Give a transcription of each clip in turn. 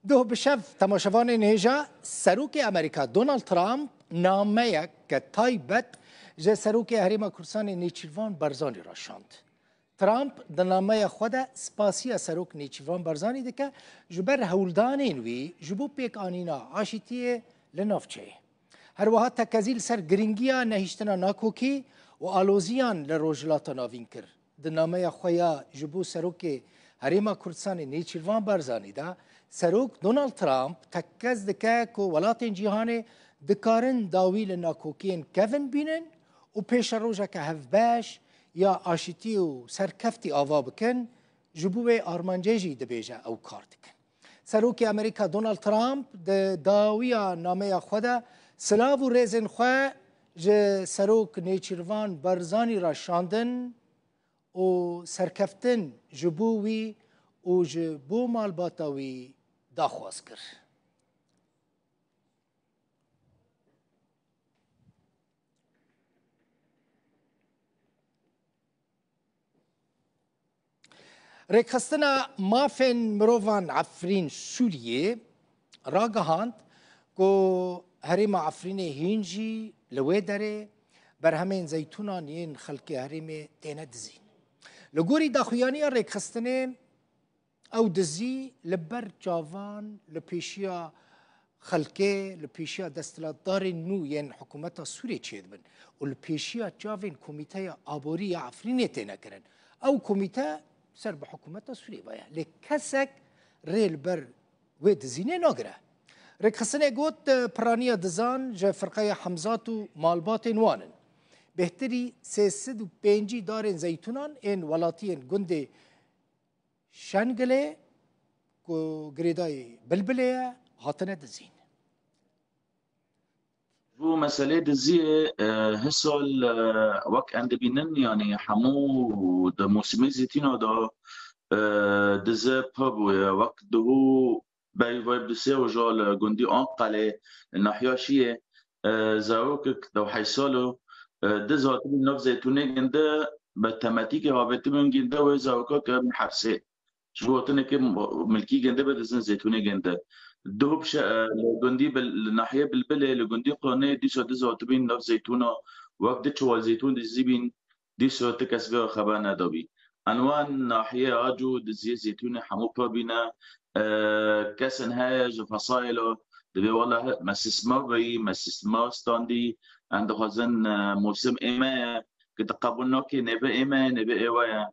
دو بشف تماشاوان نیجا سروک امریکا دونالد ترامپ نامه که تایبت جه سروک هریما کورسان نیچیروان برزانی را شاند. ترامپ در نامه خود سپاسی سروک نیچیروان برزانی ده که جبر هولدانین وی جبو پیک آنینا عاشیتی لنافچه. هر وها تکزیل سر گرینگیا نهیشتنا ناکوکی و آلوزیان لروجلاتا ناوین کر. در نامه خویا جبو سروک هریما کورسان نیچیروان برزانی ده سروک دونالد ترامپ تکز دکه که ولاتین جیهان دکارن داویل ناکوکین کفن بینن و پیش روژه که هفباش یا آشتی و سرکفتی آوا بکن جبوه آرمانجیجی دبیجه او کار دکن. سروک امریکا دونالد ترامپ داویا نامه خوده سلاو و ریزن خواه جه سروک نیچیروان برزانی را شاندن و سرکفتن جبووی و جبو مالباتاوی داخواست کرد. ریکستنا مافن مروان عفرین سوریه راگهاند که هریم عفرین هینجی لوی داره بر همین زیتونان این خلق هریم تینه دزین. لگوری داخویانی ریکستنه او دزی لبر جاوان لپیشیا خلقه لپیشیا دستلاتدار نو ین حکومت سوریه چید بن و لپیشیا جاوین کمیته آبوری عفرین تینه کرن او کمیته سر به حکومت سوریه باید لکسک ریل بر و دزینه ناگره رکسنه گوت پرانیا دزان جه فرقه حمزات و مالبات نوانن بهتری 305 دارن زیتونان این ولاتین گنده شنگله کو گریدای بلبله هاتنه دزین بو مسألة دزية هسول وك عند بينن يعني حمو دا موسمي زيتينو دا دزه بابو وقت دهو باي فايب دسي وجال جندي انقلة الناحية شيء زاروك دو حيسالو دزه هاتبين نف زيتوني جنده بالتماتيك هابتي من جنده وزاروكا كمحرسه شو هاتنك ملكي جنده بدزن زيتوني جنده دوب لجندي بالناحية بالبلة لجندي قانة دي سو تبين نف زيتونة وقت شوال زيتون دزيبين دي سو تكسبه خبرنا دبي أنوان ناحية أجو دزي زيتون حمو بابينا كسن هاج فصائله دبي والله مسسما بي مسسما ستاندي عند خزن موسم إما كتقبلنا كي نبى إما نبى إيوايا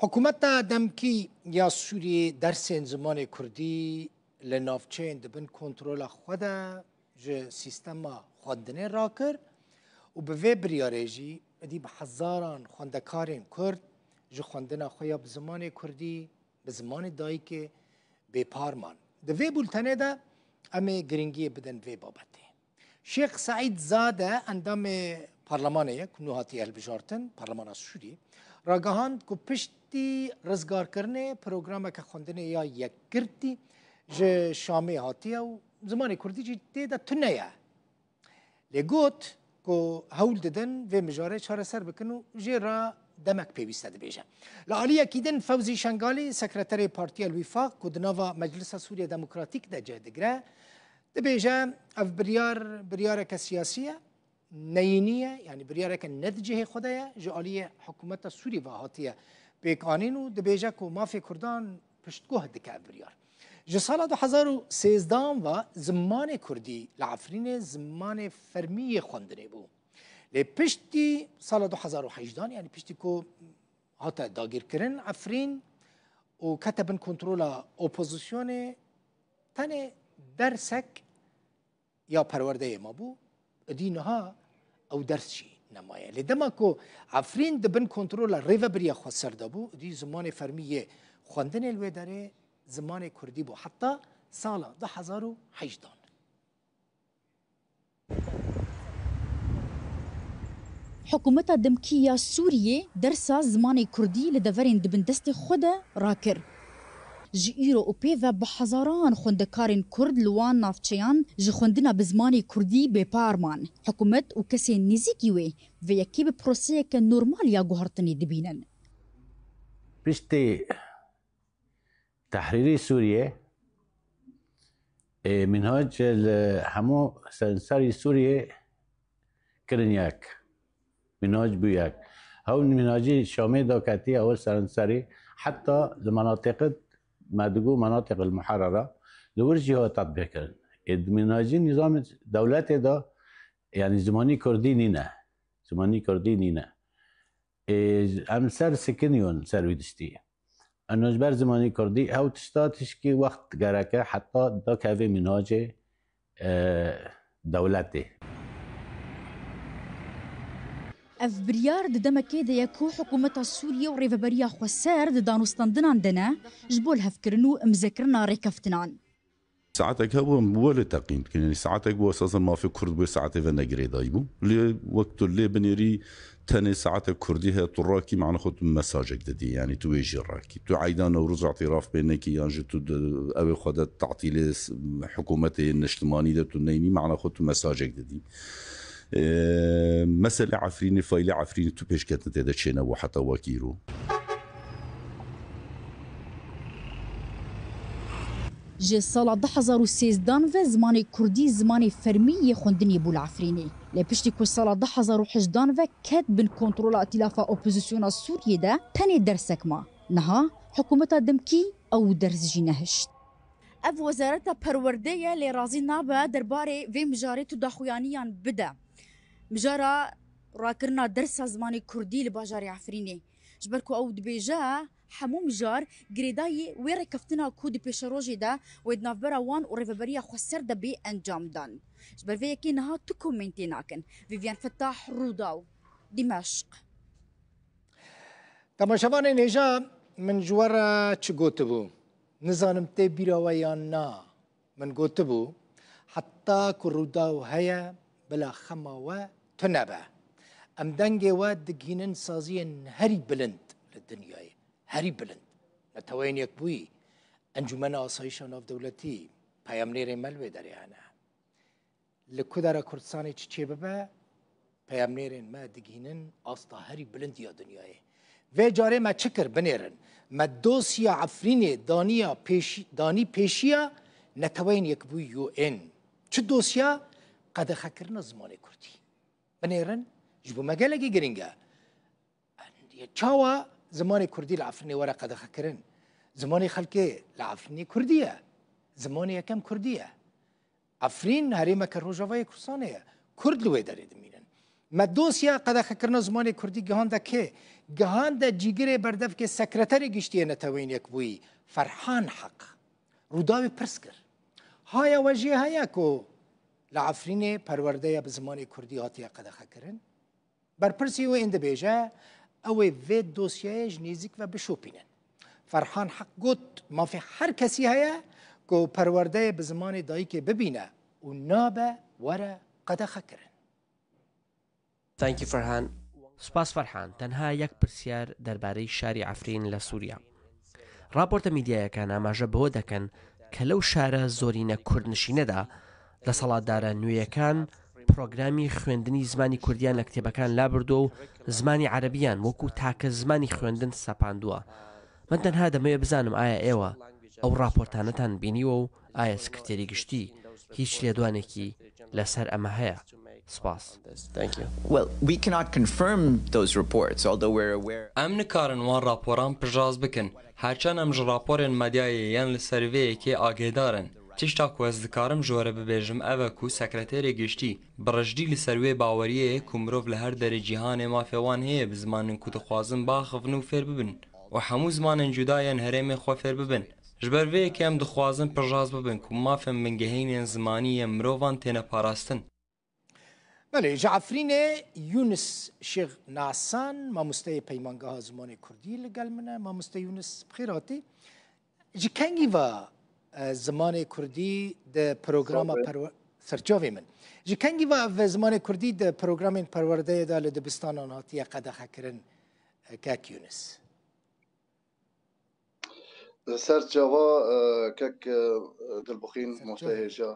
حکومت دمکی یا سوریه در سن زمان کردی لنافچین دبن کنترل خود ج سیستم خواندنه را کرد و به وی بریارجی ادی به هزاران خواندکارین کرد ج خواندن خویا به زمان کردی به زمان دایی که به پارمان ده وی بولتنه ده امی گرینگی بدن وی بابته شیخ سعید زاده اندام پارلمانه کنوهاتی البجارتن پارلمان سوری راگهاند که پشتی رزگار کرنه پروگرام که خوندنه یا یک کردی جه شامی هاتیه و زمان کردی جی دیده تنه لگوت که هول ددن و مجاره چاره سر بکنو جه را دمک پیوسته ده بیجه لعالی اکیدن فوزی شنگالی سکرتر پارتی الوفاق که دناوا مجلس سوریه دموکراتیک ده جه دگره ده بیجه اف بریار که سیاسیه نینیه یعنی بریاره که نتیجه خدایه جعالی حکومت سوری و هاتیه بیکانین و دبیجه که مافی کردان پشتگوه دکه بریار جسال 2013 و زمان کردی لعفرین زمان فرمی خوندنه بو لپشتی سال 2018 یعنی پشتی که هاتا داگیر کرن عفرین و کتبن کنترول اپوزیسیون تنه درسک یا پرورده ما بو دینها او درس شي نمایه لدما کو عفرین دبن کنترل ریو بریا خو سر دبو دی زمان فرمیه خواندن الوی داره زمان کردی بو حتی سال 2018 حکومت دمکیه سوریه درسا زمان کردی لدورین دبن دست خود راکر جی ایرو و پیوه به هزاران خوندکارین کرد لوان نافچیان جی خوندنا به زمان کردی به پارمان حکومت و کسی نزیکی وی و یکی به پروسه که نورمال یا گوهرتنی دبینن پشتی تحریری سوریه منهاج همو سرنساری سوريا كرنياك منهاج بوياك هو منهاجي شامي دوكاتي اول سرنساري حتى المناطق ما دقوا مناطق المحررة لورجي هو تطبيق كرن منهاجي نظام دولتي دا يعني زماني كردي نينا ام سر سكنيون سر ويدشتي انه جبر زماني كردي او تشتاتش كي وقت جركه حتى دا كافي منهاج دولتي اف بريار دمكي دا يكو حكومة سوريا وريفبريا خوسار دانوستاندنان دنا جبول هفكرنو مذكرنا ريكفتنان ساعتك هو ولا تقييم يعني ساعتك هو اساسا ما في كرد بو ساعتي فانا دايبو لي وقت اللي بنيري تاني ساعتك كردي هي تراكي معنا خد مساجك ددي يعني تو يجي راكي تو عيدان ورز اعتراف بينك يعني تو او خد تعطيل حكومتي النشتماني ده نيمي معنا خد مساجك ددي مسألة عفريني فايلة عفريني تو بيش كانت تدا تشينا وحتى وكيرو جي سالا 2016 زماني كردي زماني فرمي خوندني بول عفريني لبشتي كو سالا 2018 كات بن كنترول ائتلاف اوبوزيسيون سوريا دا تاني درسك ما نها حكومة دمكي او درس جينهشت اف وزارة پروردية لرازي نابا درباري في مجاري تداخويانيان بدا مجارة راكرنا درس زماني كردي لباجاري عفريني جبركو او دبيجا حمو مجار گریدای ویره کفتنا کود پیشروجی دا وید نافبرا وان و ریفبریا خوسر دا بی انجام دان جبر في يكي نها تكومنتي ناكن فيفيان فتاح روداو دمشق تماشاوان نيجا من جوارا چه گوتبو نزانم تي بيراويان نا من گوتبو حتى كروداو هيا بلا خما و تنبا ام دنگي و دگينن سازين هري بلند للدنياي هري بلند نتوين يكبوي انجمن آسایش ناف دولتی پیامنیر ملوی داری انا لکودارا کردستانی چی ببه پیامنیرین ما دگینن آستا هری بلند یا دنیای و جاره ما چکر بنیرن ما دوسیا عفرینی دانی پیشیا نتوین یکبوی یو این چه دوسیا قد خکرنا زمان کردی بنیرن جبو مگلگی گرینگا چاوا زمان كردي العفريني ورا قد خكرن زماني خلكي العفريني كردية زماني كم كردية عفرين هريما كروجافاي كرسانية كرد لوي داري دمينن ما دوسيا قد خكرنا زماني كردي جهاندا كي جهاندا جيجري بردف كي سكرتاري گشتي نتوين يكبوي فرحان حق روداوي برسكر هايا وجه هيا كو العفريني پرورديا بزماني كردي هاتيا قد خكرن برپرسي و اند بيجا اوه في دوسياج نيزك و بشوبينن فرحان حق قلت ما في هر كسي هيا كو پرورده بزمان دايكي ببينه و نابه ورا قد خكرن Thank you فرحان. سپاس فرحان تەنها یەک پرسیار دەربارەی شاری عەفرین لە سووریا. راپۆرتە میدیایەکان ئاماژە بەوە دەکەن کە لەو شارە زۆرینە کوردنشینەدا دەسەڵاتدارە نوێیەکان پرۆگرامی خوێندنی زمانی کوردیان لە کتێبەکان لابردووە و زمانی عەرەبیان وەکو تاکە زمانی خوێندن سەپاندووە. من تەنها دەمەوێت بزانم ئایا ئێوە ئەو راپۆرتانەتان بینیوە و ئایا سکرتێری گشتی هیچ لێدوانێکی لەسەر ئەمە هەیە؟ سپاس. Well, we cannot confirm those reports, although we're aware. ئەم نکارن وان راپۆران پژاز بکەن هەرچەند ئەم ژ راپۆرên مەدیایە یان لە سەرڤەیەکێ ئاگادارن. تشتا کو ez dikarim ji we re bibêjim ev e ku sekreterê giştî bi rejdî li ser wê baweriyê ku mirov li her derê cîhanê mafê wan heye bi zimanên ku dixwazin baxivin û fêr bibin û hemû zimanên cuda yên herêmê xwe fêr bibin. Ji ber vê yekê em dixwazin pijaz bibin ku mafên bingehînên zimanî yên mirovan têne parastin. بله جعفرینه یونس شیخ ناسان مامۆستای پەیمانگەها زمانی کوردی لەگەڵ منە مامۆستا یونس بخێراتی ji kengî ve zimanê Kurdî di programa serçavê min ji kengî ve zimanê Kurdî di programên perwerdeyê de li dibistanan hatiye qedexekirin kek Yunus serçava kek dilbixîn mostehêja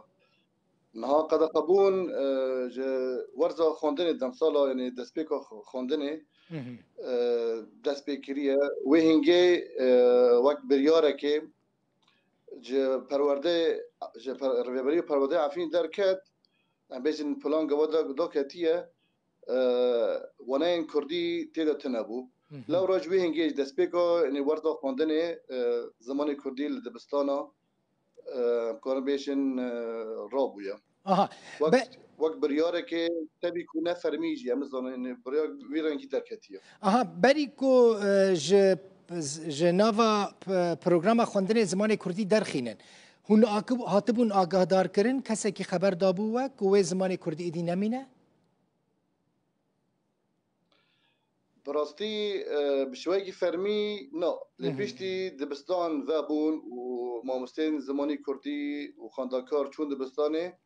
niha qedexebûn ji werza xwendinê demsala yanî destpêka xwendinê dest pê kiriye wê hingê wek biryarekê جه پرورده جه ریوبری پرورده عفین درکت ام بیشن پلان گوادا دوکتیه وناین کردی تیدا تنبو لو راجبی هنگیج دسپیکو اینی وردا خواندنه زمان کردی لدبستانا کار بیشن رابویا وقت بریاره که تبی کنه فرمیجی امزان بریار ویران کی درکتیه بری کو جناوا پروگرام خواندن زمان کردی درخینن هون هاتبون آگاهدار کرن کسی که خبر دابو و کوه زمان کردی ایدی نمینه براستی بشوی فرمی نه لپیشتی دبستان و بون و مامستین زمانی کردی و خانداکار چون دبستانه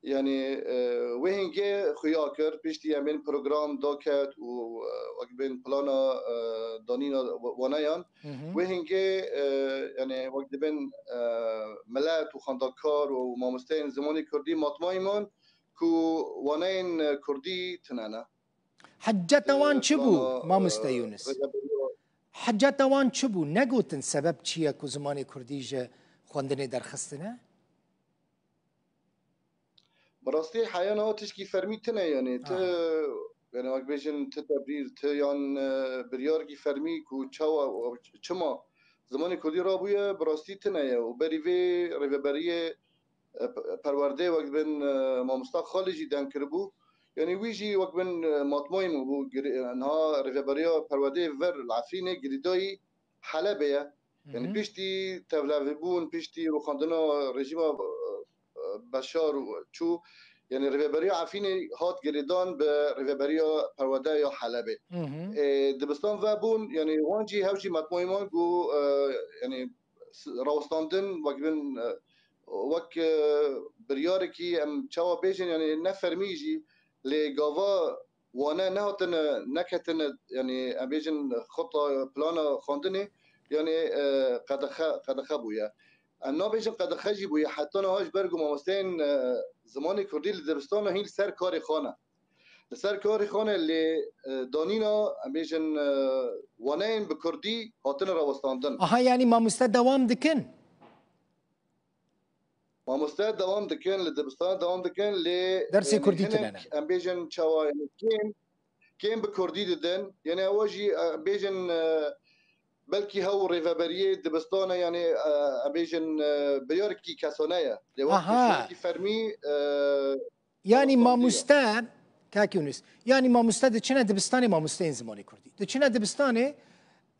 یعنی وهنگه خویا کرد پیشتی همین پروگرام داکت و وقت پلانا دانینا وانایان وهنگه یعنی وقت بین ملت و خانداکار و مامستین زمانی کردی مطمئنمان کو واناین کردی تنانه حجت وان چبو مامسته یونس حجت وان چبو نگوتن سبب چیه کو زمان کردی جه خواندن درخستنه براستی حیانا تشکی فرمیتنه یعنی یعنی وقت بیشن تبریر یان بریارگی فرمی کو چما زمان کردی رابویه براستی تنه و بریوی ریوبری پرورده وقت بین مامستا خالجی دن کربو یعنی ویجی وقت بین مطمئن بو انها ریوبری پرورده ور العفرینه گریدای حلبه یعنی پیشتی تولوی بون پیشتی رو خاندنا رژیم بشار و چو یعنی ریوبری عفینی هات گریدان به ریوبری پرواده یا حلبه دبستان و بون یعنی وانجی هاوجی مطمئن گو یعنی راوستاندن وقت بین وقت بریاره کی ام چاوا بیشن یعنی نفرمیجی لگاوا وانا نهاتن نکتن یعنی ام بیشن خطا پلان خواندنی یعنی قد خبویا انا بیشن قد خجی بویا حتی نهاش برگو مامستین زمان کردی لدبستان هیل سر کاری خانه سر کاری خانه اللي دانینا بیشن وانین بکردی هاتن راوستاندن یعنی مامسته دوام دکن مامستاد دوام دکن لدبستان دوام دکن ل درس کردی تنانه ام بیشن چوا یعنی کیم بکردی ددن یعنی اواجی بیشن بلکی هاو ریوبریه دبستانه یعنی بیشن بریارکی کسانه لوقتی فرمی یعنی مامسته کاکیونس یعنی مامسته دچنه دبستانه مامسته این زمانی کردی دچنه دبستانه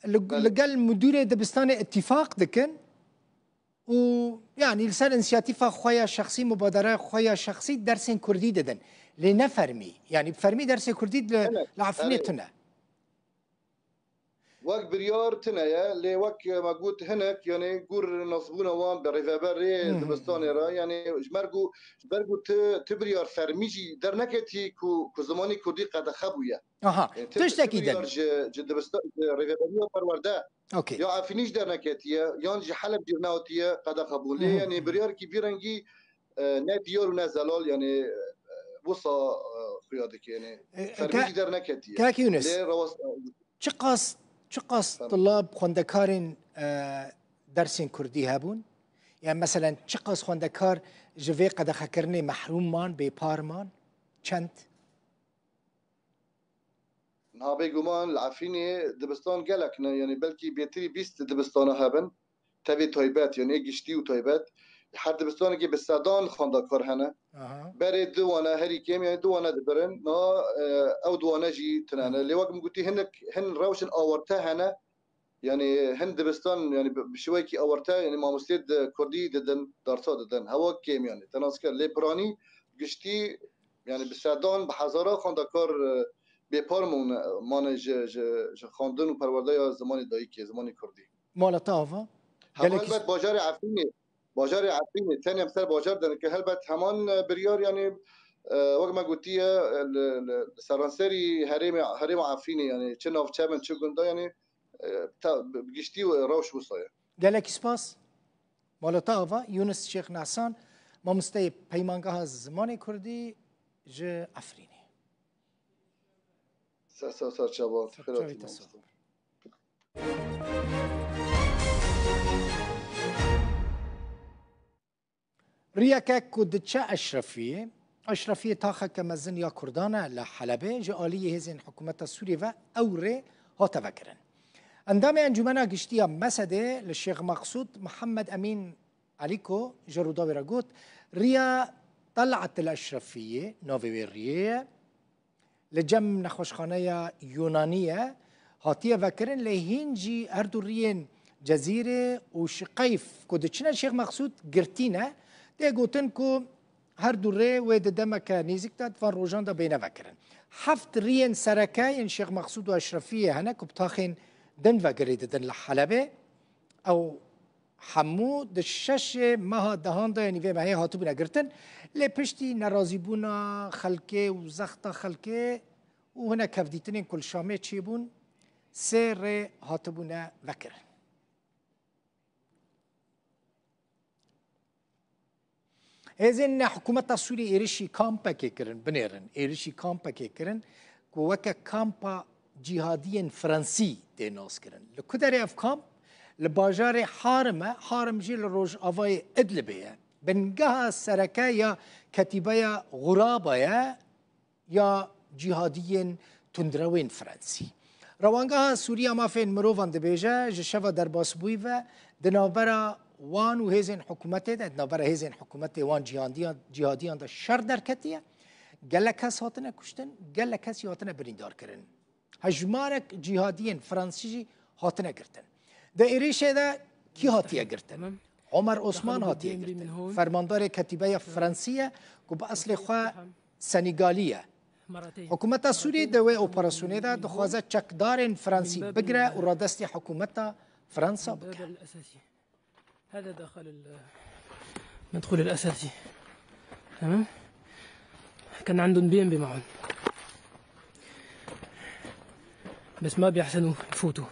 لقل مدير دبستان اتفاق دكن ويعني لسان انسياتيفا خويا شخصي مبادرة خويا شخصي درس كردي ددن لنفرمي يعني بفرمي درس كردي لعفنيتنا وقت بريار تنايا لي وقت ما قلت هناك يعني قور نصبونا وان بريفابري دبستاني را يعني جمرقو تبريار فرميجي در نكتي كو زماني كردي قد خبويا يعني تشتكي دن دبستان ريفابري پرورده اوكي يا عفينيش در نكتيه يانجي حلب جرناوتيه قد خبولي يعني بريار كي بيرنجي نا ديار ونا زلال يعني وصا خيادك يعني فرميجي در نكتيه كاك يونس چقاس طلاب خوندکارین درسین کردی هبون؟ يعني مثلا چقاس خوندکار جوی قدخه کرنه محروم مان به پارمان؟ چند؟ ها بيقومان العفيني دبستان قالك يعني بلكي بيتري بيست دبستان هبن تبي طيبات يعني قشتي وطيبات حد دبستان كي بالسادان خوندكار هنا بري دوانا هري كيم يعني دوانا دبرن نا او دوانا جي تنانا اللي وقت قلتي هن روشن اورتا هنا يعني هن دبستان يعني بشوي كي اورتا يعني ما مستيد كردي ددن دارتا ددن هوا كيم يعني تناسكر لي براني قشتي يعني بالسادان بحزاره خوندكار بپارمون مان خواندن و پرورده یا زمان دایی که زمان کردی مالتاوا البته باجار عفرینی تنی هم سر باجار دارن که البته همان بریار یعنی وقت ما گوتی سرانسری حریم عفرینی یعنی چه نافچه من چه گنده یعنی بگشتی و روش بسایه گلک سپاس مالتاوا یونس شیخ نحسان ما مستی پیمانگاه زمان کردی ج عفرینی سر شباب خیلی رياكا كودتشا أشرفية تاخا كمزن يا كردانا لحلبة جالية هزين حكومة سوريا أوري هاتا فكرن اندام انجمنا گشتیا مسده للشيخ مقصود محمد أمين عليكو جروداوي راغوت ريا طلعت الأشرفية نوفيرية لجم نخوشخانية يونانية هاتية فكرن لهينجي أردوريين جزيرة وشقيف كودتشنا الشيخ مقصود قرتينا دي قوتنكو هردوري ويد دمك نيزكتات فان روجان دا بينا فكرن حفت ريين سركاين الشيخ مقصود وأشرفية هناك وبتاخن دن فقريد دن لحلبة أو حمو دشش مها دهان دا يعني في مهي هاتو بنا قرتن لبشتي نرازيبونا خلقه وزخطة خلقه وهنا كفديتنين كل شامي تشيبون سير هاتو بنا فكر هزين حكومة سوري إيرشي كامبا كيكرن بنيرن إيرشي كامبا كيكرن كوكا كامبا جهاديا فرنسي دي ناس كرن لكدري أفكام لباجار حارم جي لروج أفاي إدلبية بنقها سركايا كتيبايا غرابايا يا جهاديا تندروين فرنسي روانقها سوريا ما فين مروفان دبيجا جشفا درباس بويفا دنابرا وان وهزين حكومته دنابرا هزين حكومته وان جهاديان دا شر دركتيا قالك هس هاتنا كشتن قالك هس هاتنا بريندار كرن هجمارك جهاديين فرنسيجي هاتنا قرتن ده إيريشه ده كي هاتيا قرتن عمر عثمان هاتيا قرتن فرماندار كتيبه فرنسية وبأصل خوا سنغالية حكومة سوريا دوي اوبراسيوني ده دخوازه چکدار فرنسي بقرة ورادستي حكومة فرنسا بك الأساسي هذا داخل المدخول الأساسي تمام كان عندهم بي ام بي معهم بس ما بيحسنوا يفوتوا